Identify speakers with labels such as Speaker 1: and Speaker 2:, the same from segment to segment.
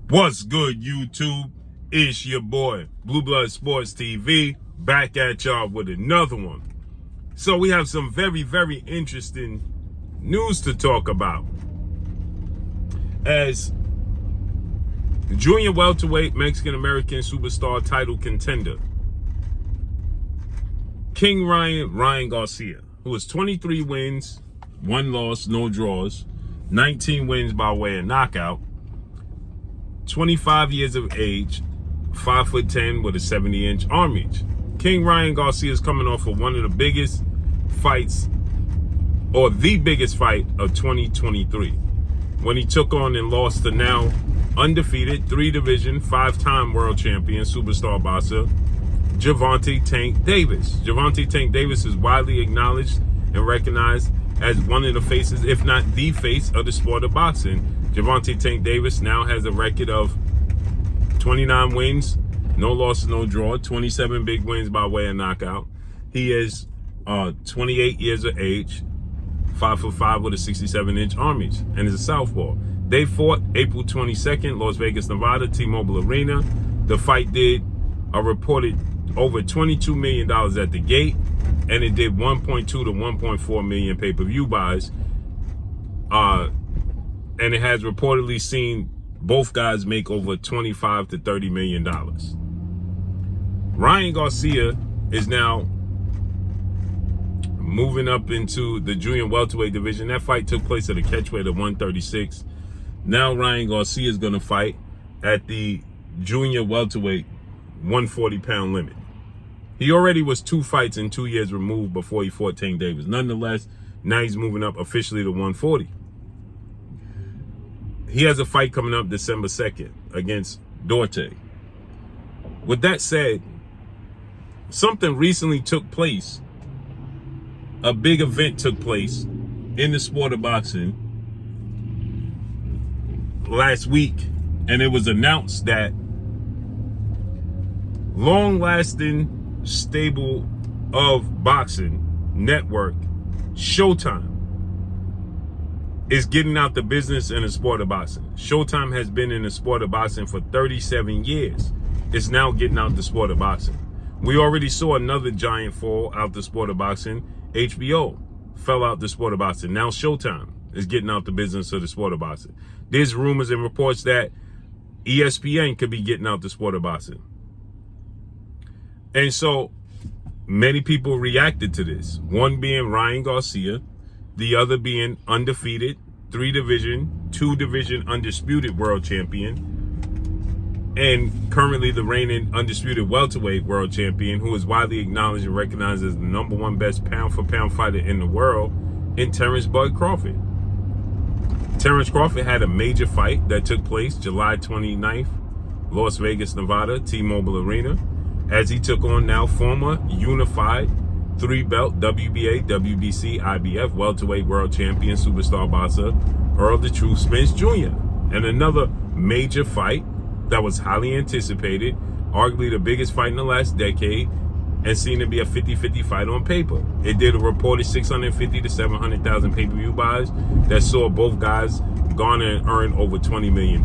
Speaker 1: What's good, YouTube? It's your boy, Blue Blood Sports TV, back at y'all with another one. So we have some very, very interesting news to talk about. As junior welterweight Mexican-American superstar title contender, King Ryan Garcia, who has 23 wins, 1 loss, no draws, 19 wins by way of knockout, 25 years of age, 5'10" with a 70-inch arm reach. King Ryan Garcia is coming off of one of the biggest fights, or the biggest fight of 2023, when he took on and lost to now undefeated 3-division, 5-time world champion superstar boxer Gervonta Tank Davis. Gervonta Tank Davis is widely acknowledged and recognized as one of the faces, if not the face, of the sport of boxing. Gervonta Tank Davis now has a record of 29 wins, no losses, no draw, 27 big wins by way of knockout. He is 28 years of age, 5'5" with a 67-inch arm reach, and is a southpaw. They fought April 22nd, Las Vegas, Nevada, T-Mobile Arena. The fight did a reported over $22 million at the gate, and it did 1.2 to 1.4 million pay-per-view buys. And it has reportedly seen both guys make over $25 to $30 million. Ryan Garcia is now moving up into the junior welterweight division. That fight took place at a catchweight of 136. Now Ryan Garcia is going to fight at the junior welterweight 140-pound limit. He already was 2 fights in 2 years removed before he fought Tank Davis. Nonetheless, now he's moving up officially to 140. He has a fight coming up December 2nd against Duarte. With that said, something recently took place. A big event took place in the sport of boxing last week, and it was announced that long-lasting stable of boxing network, Showtime, is getting out the business in the sport of boxing. Showtime has been in the sport of boxing for 37 years. It's now getting out the sport of boxing. We already saw another giant fall out the sport of boxing. HBO fell out the sport of boxing. Now Showtime is getting out the business of the sport of boxing. There's rumors and reports that ESPN could be getting out the sport of boxing. And so many people reacted to this. One being Ryan Garcia, the other being undefeated 3-division, 2-division undisputed world champion, and currently the reigning undisputed welterweight world champion, who is widely acknowledged and recognized as the #1 best pound-for-pound fighter in the world, in Terence Crawford. Terence Crawford had a major fight that took place July 29th, Las Vegas, Nevada, T-Mobile Arena, as he took on now former unified 3-belt WBA, WBC, IBF welterweight world champion superstar boxer Earl the Truth Spence Jr. And another major fight that was highly anticipated, arguably the biggest fight in the last decade, and seen to be a 50-50 fight on paper. It did a reported 650 to 700,000 pay-per-view buys that saw both guys garner and earn over $20 million.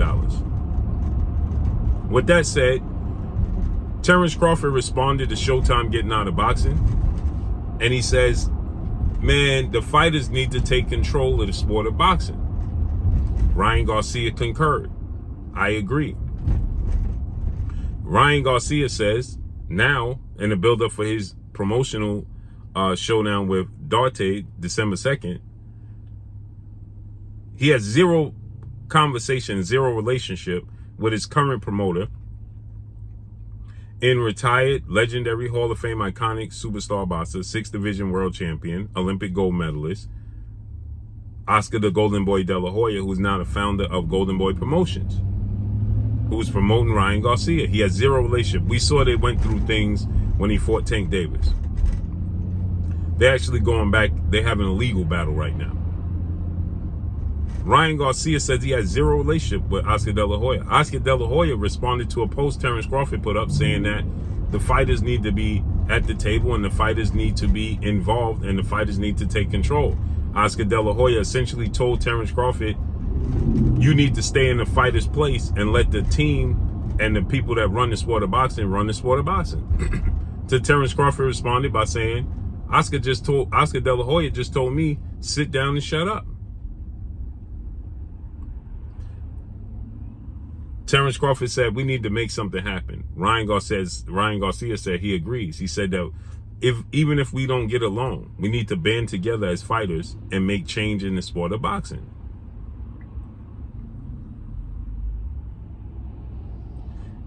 Speaker 1: With that said, Terence Crawford responded to Showtime getting out of boxing. And he says, man, the fighters need to take control of the sport of boxing. Ryan Garcia concurred. I agree. Ryan Garcia says now, in the build-up for his promotional showdown with Duarte, December 2nd, he has zero conversation, zero relationship with his current promoter, in retired, legendary Hall of Fame iconic superstar boxer, 6th-division world champion, Olympic gold medalist, Oscar the Golden Boy De La Hoya, who's now the founder of Golden Boy Promotions, who's promoting Ryan Garcia. He has zero relationship. We saw they went through things when he fought Tank Davis. They're actually going back. They're having a legal battle right now. Ryan Garcia says he has zero relationship with Oscar De La Hoya. Oscar De La Hoya responded to a post Terence Crawford put up saying that the fighters need to be at the table and the fighters need to be involved and the fighters need to take control. Oscar De La Hoya essentially told Terence Crawford you need to stay in the fighter's place and let the team and the people that run the sport of boxing run the sport of boxing. To Terence, Crawford responded by saying, Oscar De La Hoya just told me, sit down and shut up. Terence Crawford said, we need to make something happen. Ryan Garcia said he agrees. He said that even if we don't get along, we need to band together as fighters and make change in the sport of boxing.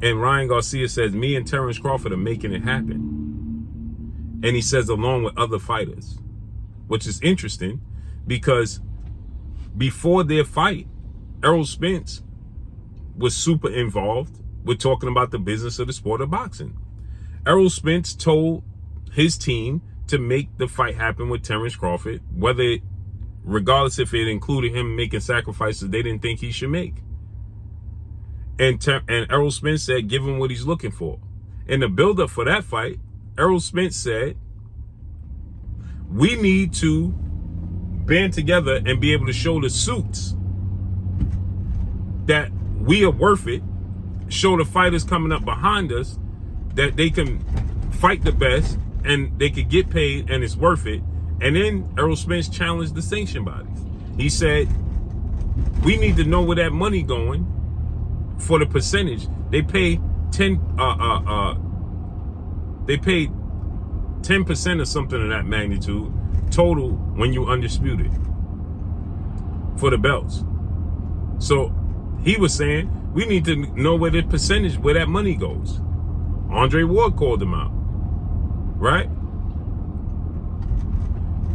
Speaker 1: And Ryan Garcia says, me and Terence Crawford are making it happen. And he says, along with other fighters, which is interesting because before their fight, Errol Spence was super involved with talking about the business of the sport of boxing. Errol Spence told his team to make the fight happen with Terence Crawford, regardless if it included him making sacrifices they didn't think he should make. And Errol Spence said, give him what he's looking for. In the buildup for that fight, Errol Spence said, we need to band together and be able to show the suits that we are worth it, show the fighters coming up behind us that they can fight the best and they could get paid and it's worth it. And then Errol Spence challenged the sanction bodies. He said, we need to know where that money going for the percentage. They pay 10% or something of that magnitude total when you undisputed for the belts. So he was saying we need to know where the percentage, where that money goes. Andre Ward called him out, right?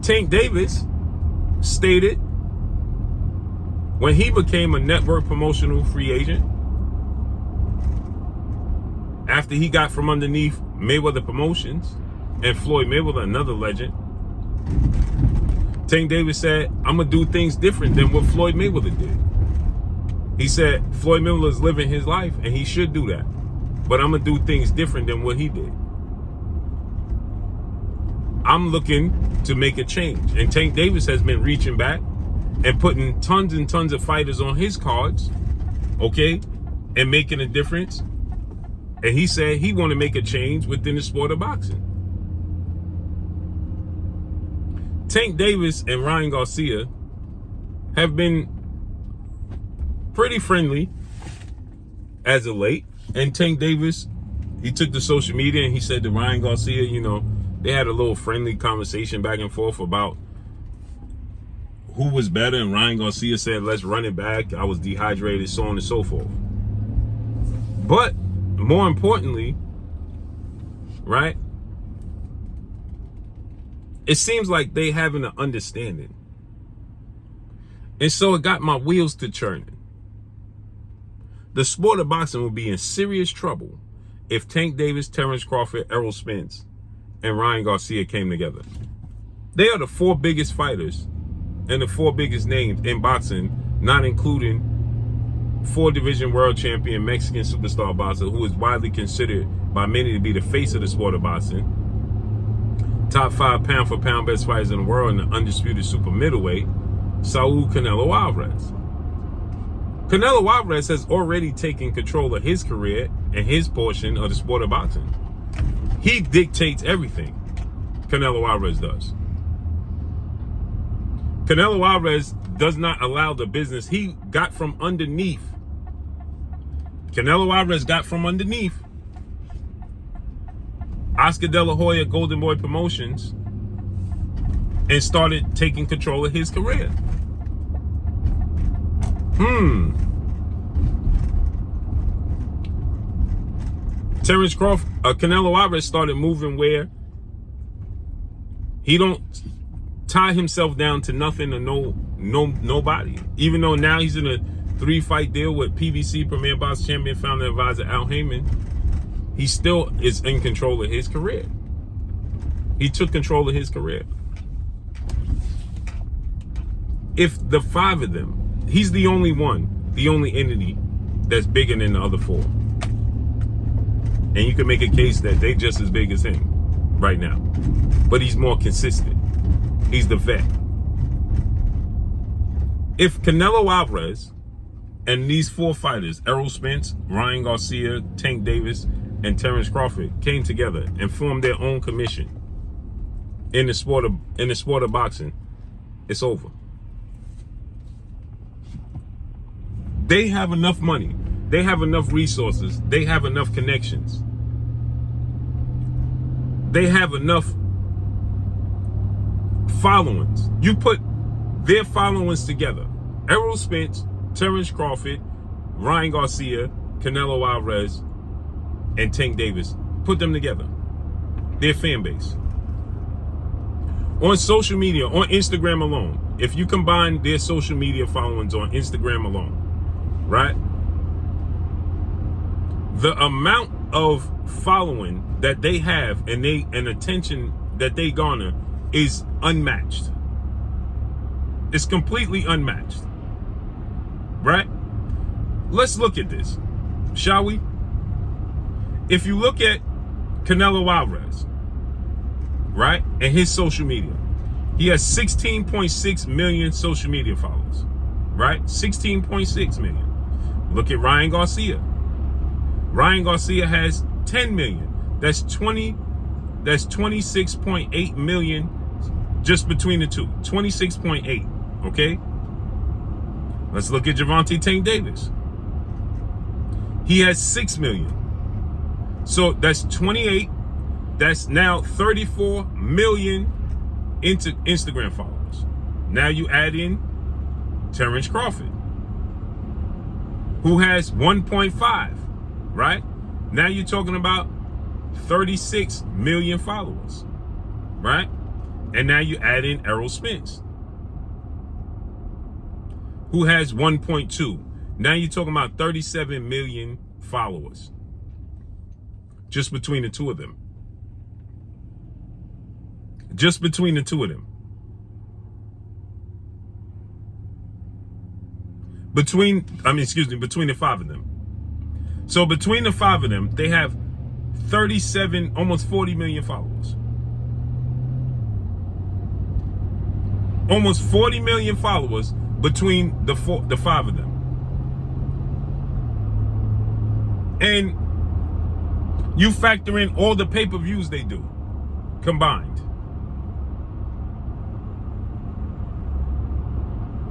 Speaker 1: Tank Davis stated when he became a network promotional free agent, after he got from underneath Mayweather Promotions and Floyd Mayweather, another legend, Tank Davis said, I'm going to do things different than what Floyd Mayweather did. He said, Floyd Mayweather is living his life and he should do that. But I'm going to do things different than what he did. I'm looking to make a change. And Tank Davis has been reaching back and putting tons and tons of fighters on his cards, okay, and making a difference. And he said he want to make a change within the sport of boxing. Tank Davis and Ryan Garcia have been pretty friendly as of late. And Tank Davis, he took to social media and he said to Ryan Garcia, you know, they had a little friendly conversation back and forth about who was better. And Ryan Garcia said, let's run it back. I was dehydrated, so on and so forth. But more importantly, right, it seems like they having an understanding. And so it got my wheels to churning. The sport of boxing would be in serious trouble if Tank Davis, Terence Crawford, Errol Spence, and Ryan Garcia came together. They are the four biggest fighters and the four biggest names in boxing, not including 4-division world champion Mexican superstar boxer who is widely considered by many to be the face of the sport of boxing. Top 5 pound for pound best fighters in the world in the undisputed super middleweight, Saul Canelo Alvarez. Canelo Alvarez has already taken control of his career and his portion of the sport of boxing. He dictates everything. Canelo Alvarez does. Canelo Alvarez does not allow the business. He got from underneath. Canelo Alvarez got from underneath Oscar De La Hoya, Golden Boy Promotions, and started taking control of his career. Terence Crawford, Canelo Alvarez started moving where he don't tie himself down to nothing or nobody. Even though now he's in a 3-fight deal with PBC Premier Box Champion Founder Advisor Al Heyman, he still is in control of his career. He took control of his career. If the 5 of them, he's the only one, the only entity that's bigger than the other 4. And you can make a case that they're just as big as him right now. But he's more consistent. He's the vet. If Canelo Alvarez and these 4 fighters, Errol Spence, Ryan Garcia, Tank Davis, and Terence Crawford, came together and formed their own commission in the sport of boxing, it's over. They have enough money. They have enough resources. They have enough connections. They have enough followings. You put their followings together. Errol Spence, Terence Crawford, Ryan Garcia, Canelo Alvarez, and Tank Davis. Put them together. Their fan base. On social media, on Instagram alone, if you combine their social media followings on Instagram alone, right? The amount of following that they have and attention that they garner is unmatched. It's completely unmatched. Right? Let's look at this, shall we? If you look at Canelo Alvarez, right, and his social media, he has 16.6 million social media followers, right? 16.6 million. Look at Ryan Garcia. Ryan Garcia has 10 million. That's 26.8 million just between the two. 26.8, okay? Let's look at Gervonta Tank Davis. He has 6 million. So that's 28. That's now 34 million into Instagram followers. Now you add in Terence Crawford, who has 1.5, right? Now you're talking about 36 million followers, right? And now you add in Errol Spence, who has 1.2. Now you're talking about 37 million followers just between the two of them. Just between the two of them. Between the 5 of them. So between the 5 of them, they have 37, almost 40 million followers. Almost 40 million followers between the 5 of them. And you factor in all the pay-per-views they do combined.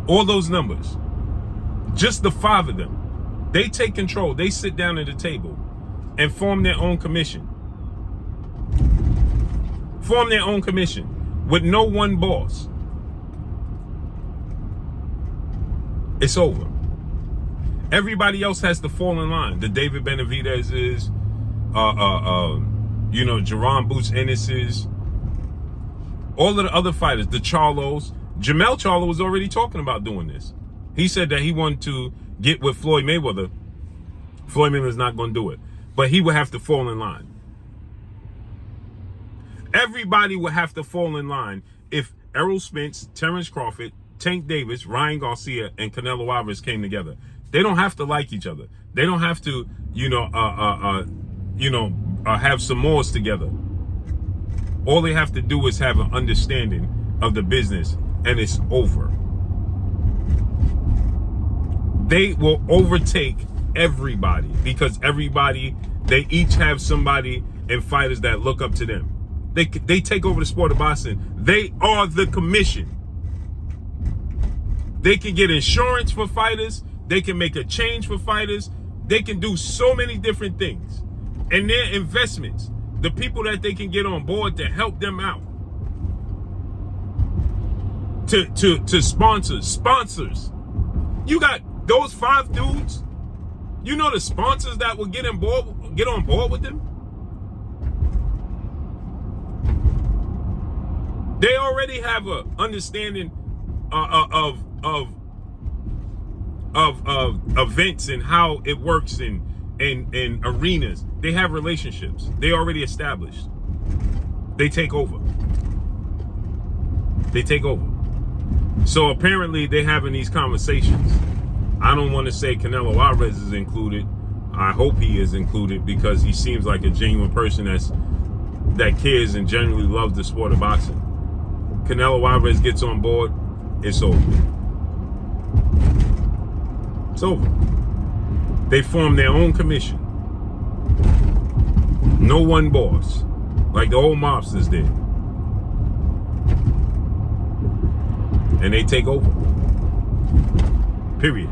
Speaker 1: All those numbers. Just the 5 of them. They take control. They sit down at the table and form their own commission. Form their own commission with no one boss. It's over. Everybody else has to fall in line. The David Benavidez's, Jerron Boots Ennis's, all of the other fighters, the Charlos. Jamel Charlo was already talking about doing this. He said that he wanted to get with Floyd Mayweather. Floyd Mayweather's not going to do it, but he would have to fall in line. Everybody would have to fall in line if Errol Spence, Terence Crawford, Tank Davis, Ryan Garcia, and Canelo Alvarez came together. They don't have to like each other. They don't have to, have some mores together. All they have to do is have an understanding of the business, and it's over. They will overtake everybody because they each have somebody and fighters that look up to them. They take over the sport of boxing. They are the commission. They can get insurance for fighters. They can make a change for fighters. They can do so many different things. And their investments, the people that they can get on board to help them out. To sponsors. You got those 5 dudes. You know the sponsors that will get on board with them? They already have a understanding of events and how it works in arenas. They have relationships. They already established. They take over. So apparently they're having these conversations. I don't want to say Canelo Alvarez is included. I hope he is included because he seems like a genuine person that cares and genuinely loves the sport of boxing. Canelo Alvarez gets on board, it's over. It's over. They formed their own commission. No one boss, like the old mobsters did. And they take over. Period.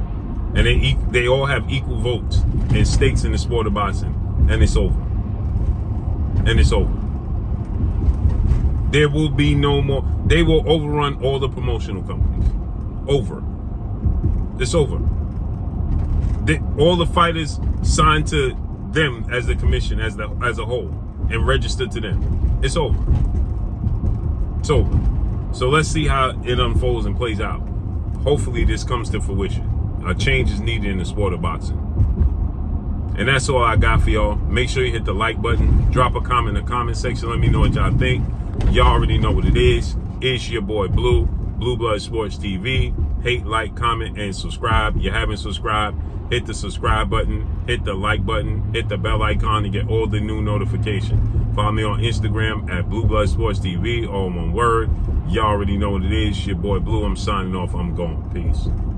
Speaker 1: And they all have equal votes and stakes in the sport of boxing. And it's over. And it's over. There will be no more. They will overrun all the promotional companies. Over. It's over. All the fighters signed to them as the commission, as a whole, and registered to them. It's over. It's over. So let's see how it unfolds and plays out. Hopefully this comes to fruition. A change is needed in the sport of boxing. And that's all I got for y'all. Make sure you hit the like button. Drop a comment in the comment section. Let me know what y'all think. Y'all already know what it is. It's your boy Blue, Blue Blood Sports TV. Hate, like, comment, and subscribe. You haven't subscribed, hit the subscribe button, hit the like button, hit the bell icon to get all the new notifications. Follow me on Instagram at Blue Blood Sports TV, all one word. Y'all already know what it is. Your boy Blue. I'm signing off. I'm going. Peace.